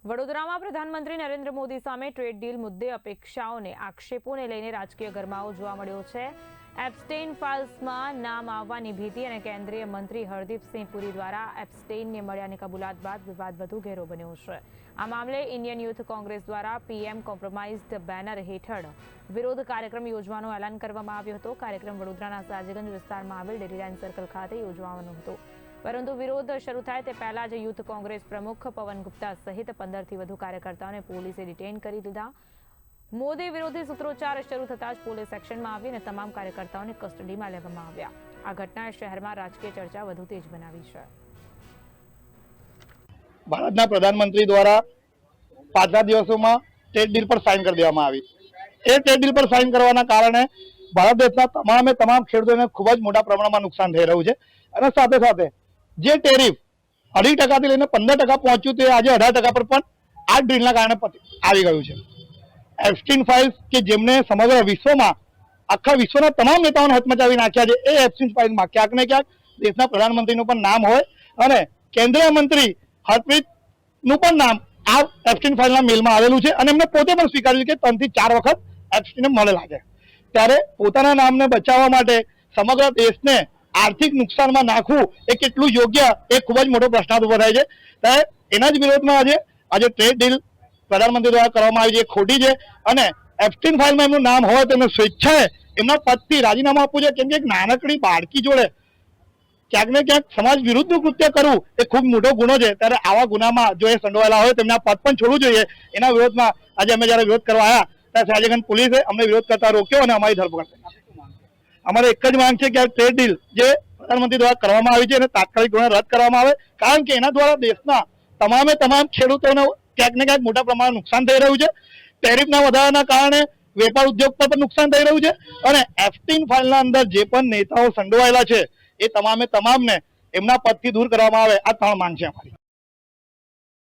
વડોદરામાં પ્રધાનમંત્રી નરેન્દ્ર મોદી સામે ટ્રેડ ડીલ મુદ્દે અપેક્ષાઓને આક્ષેપોને લઈને રાજકીય ગરમાવો જોવા મળ્યો છે। એપ્સ્ટેઇન ફાઇલ્સમાં નામ આવવાની ભીતિ અને કેન્દ્રીય મંત્રી હરદીપસિંહ પુરી દ્વારા એપ્સ્ટેઇનને મળ્યાની કબૂલાત બાદ વિવાદ વધુ ઘેરો બન્યો છે। આ મામલે ઇન્ડિયન યુથ કોંગ્રેસ દ્વારા પીએમ કોમ્પ્રોમાઇઝડ બેનર હેઠળ વિરોધ કાર્યક્રમ યોજવાનું એલાન કરવામાં આવ્યો હતો। કાર્યક્રમ વડોદરાના સાજગંજ વિસ્તારમાં આવેલ ડેરી લાઇન સર્કલ ખાતે યોજવાનો હતો, પરંતુ વિરોધ શરૂ થાય તે પહેલા જ યુથ કોંગ્રેસ પ્રમુખ પવન ગુપ્તા સહિત 15 થી વધુ કાર્યકર્તાઓને પોલીસે ડિટેઇન કરી દીધા। મોદી વિરોધી સૂત્રોચ્ચાર શરૂ થતાં જ પોલીસ એક્શનમાં આવી અને તમામ કાર્યકર્તાઓને કસ્ટડીમાં લેવામાં આવ્યા। આ ઘટનાએ શહેરમાં રાજકીય ચર્ચા વધુ તેજ બનાવી છે। ભારતના પ્રધાનમંત્રી દ્વારા પાછલા દિવસોમાં ટ્રેડ ડીલ પર સાઇન કરી દેવામાં આવી। એ ટ્રેડ ડીલ પર સાઇન કરવાના કારણે ભારત દેશના તમામ ખેડૂતોને ખૂબ જ મોટા પ્રમાણમાં નુકસાન થઈ રહ્યું છે અને સાથે સાથે જે ટેરિફ 2.5% થી લઈને 15% પહોંચ્યું તે આજે 18% પર પણ આ ડીલના કારણે આવી ગયું છે। એપ્સ્ટેઇન ફાઇલ્સ કે જેમને સમગ્ર વિશ્વમાં આખા વિશ્વના તમામ નેતાઓને હચમચાવી નાખ્યા છે, એ એપ્સ્ટેઇન ફાઇલ્સમાં ક્યાંક ને ક્યાંક દેશના પ્રધાનમંત્રીનું પણ નામ હોય અને કેન્દ્રીય મંત્રી હરપ્રીતનું પણ નામ આ એપ્સ્ટેઇન ફાઇલના મેલમાં આવેલું છે અને એમને પોતે પણ સ્વીકાર્યું કે 3 થી 4 વખત એપ્સ્ટેઇનને મળેલા છે। ત્યારે પોતાના નામને બચાવવા માટે સમગ્ર દેશને આર્થિક નુકસાનમાં નાખવું એ કેટલું યોગ્ય એ ખૂબ જ મોટો પ્રશ્ન ઉભો થાય છે। ત્યારે એના જ વિરોધમાં આજે ટ્રેડ ડીલ પ્રધાનમંત્રી દ્વારા કરવામાં આવી છે, ખોટી છે અને એપ્સ્ટેઇન ફાઇલમાં એમનું નામ હોય તો એમને સ્વેચ્છાએ એમના પદથી રાજીનામું આપવું છે, કેમ કે એક નાનકડી બાળકી જોડે ક્યાંક ને ક્યાંક સમાજ વિરુદ્ધનું કૃત્ય કરવું એ ખૂબ મોટો ગુનો છે। ત્યારે આવા ગુનામાં જો એ સંડોવાયેલા હોય તો એમના પદ પણ છોડવું જોઈએ। એના વિરોધમાં આજે અમે જ્યારે વિરોધ કરવા આવ્યા ત્યારે સાજગંજ પોલીસે અમને વિરોધ કરતા રોક્યો અને અમારી ધરપકડ કરી। અમારે એક જ માંગ છે કે આ ટ્રેડ ડીલ જે પ્રધાનમંત્રી દ્વારા કરવામાં આવી છે એને તાત્કાલિક ધોરણે રદ કરવામાં આવે, કારણ કે એના દ્વારા દેશના તમામ ખેડૂતોને ક્યાંક ને ક્યાંક મોટા પ્રમાણમાં નુકસાન થઈ રહ્યું છે। ટેરિફના વધારાના કારણે વેપાર ઉદ્યોગ પર પણ નુકસાન થઈ રહ્યું છે અને એપ્સ્ટેઇન ફાઇલના અંદર જે પણ નેતાઓ સંડોવાયેલા છે એ તમામને એમના પદથી દૂર કરવામાં આવે, આ 3 માંગ છે અમારી।